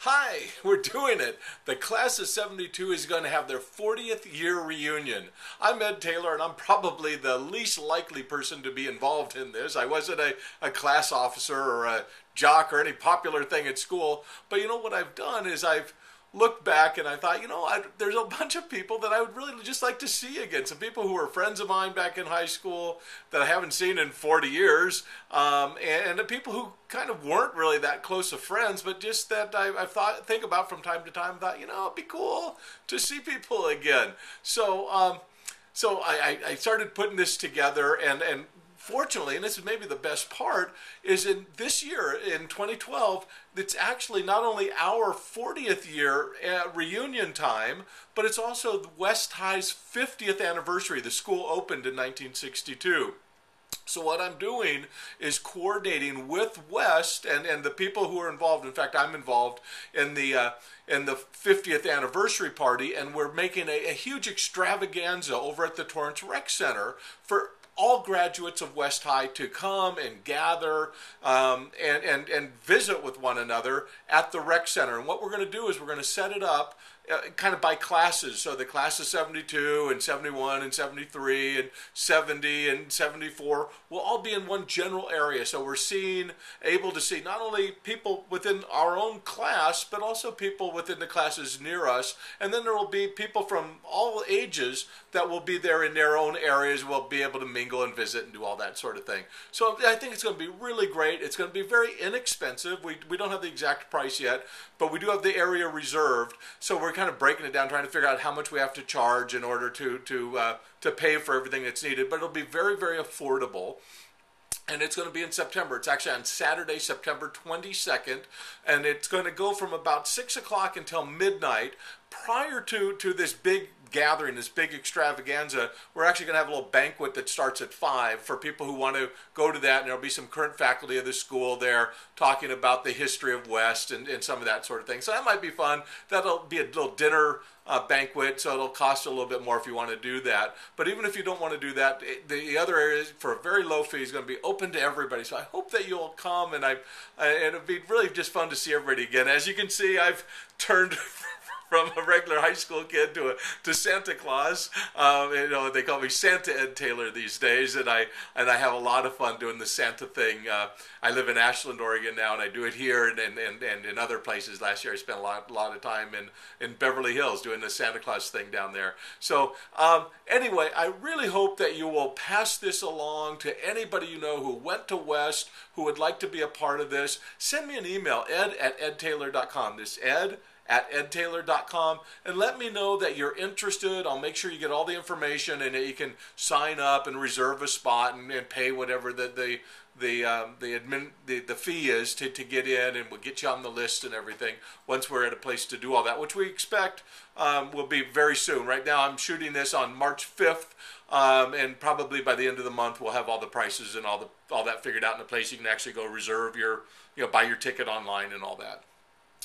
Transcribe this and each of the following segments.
Hi, we're doing it. The class of 72 is going to have their 40th year reunion. I'm Ed Taylor, and I'm probably the least likely person to be involved in this. I wasn't a class officer or a jock or any popular thing at school. But you know what I've done is I've looked back and I thought, there's a bunch of people that I would really just like to see again. Some people who were friends of mine back in high school that I haven't seen in 40 years, and the people who kind of weren't really that close of friends, but just that think about from time to time. Thought, it'd be cool to see people again. So I started putting this together, and fortunately, and this is maybe the best part, is in this year, in 2012, it's actually not only our 40th year reunion time, but it's also West High's 50th anniversary. The school opened in 1962. So what I'm doing is coordinating with West and the people who are involved. In fact, I'm involved in the 50th anniversary party, and we're making a huge extravaganza over at the Torrance Rec Center for all graduates of West High to come and gather and visit with one another at the rec center. And what we're going to do is we're going to set it up kind of by classes. So the class of 72 and 71 and 73 and 70 and 74 will all be in one general area. So we're able to see not only people within our own class, but also people within the classes near us. And then there will be people from all ages that will be there in their own areas. We'll be able to mingle and visit and do all that sort of thing. So I think it's going to be really great. It's going to be very inexpensive. We don't have the exact price yet, but we do have the area reserved. So we're kind of breaking it down, trying to figure out how much we have to charge in order to pay for everything that's needed. But it'll be very, very affordable. And it's going to be in September. It's actually on Saturday, September 22nd. And it's going to go from about 6 o'clock until midnight. Prior to this big gathering, this big extravaganza, we're actually going to have a little banquet that starts at 5 for people who want to go to that. And there'll be some current faculty of the school there talking about the history of West and some of that sort of thing. So that might be fun. That'll be a little dinner banquet, so it'll cost a little bit more if you want to do that. But even if you don't want to do that, the other areas for a very low fee is going to be open to everybody. So I hope that you'll come, and it'll be really just fun to see everybody again. As you can see, I've turned from a regular high school kid to Santa Claus. They call me Santa Ed Taylor these days, and I have a lot of fun doing the Santa thing. I live in Ashland, Oregon now, and I do it here and in other places. Last year I spent a lot of time in Beverly Hills doing the Santa Claus thing down there. So anyway, I really hope that you will pass this along to anybody you know who went to West, who would like to be a part of this. Send me an email, ed@edtaylor.com. This ed@edtaylor.com, and let me know that you're interested. I'll make sure you get all the information, and that you can sign up and reserve a spot and pay whatever the fee is to get in, and we'll get you on the list and everything once we're at a place to do all that, which we expect will be very soon. Right now I'm shooting this on March 5th, and probably by the end of the month we'll have all the prices and all that figured out in a place you can actually go reserve buy your ticket online and all that.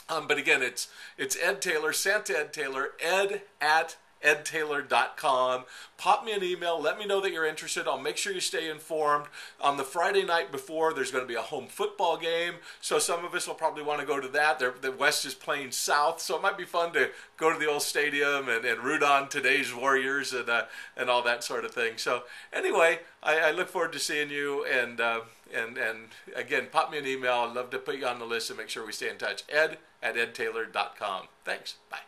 But again, it's Ed Taylor, Santa Ed Taylor, ed@edtaylor.com. Pop me an email. Let me know that you're interested. I'll make sure you stay informed. On the Friday night before, there's going to be a home football game, so some of us will probably want to go to that. The West is playing South, so it might be fun to go to the old stadium and root on today's Warriors and all that sort of thing. So anyway, I look forward to seeing you, and again, pop me an email. I'd love to put you on the list and make sure we stay in touch. ed@edtaylor.com. Thanks. Bye.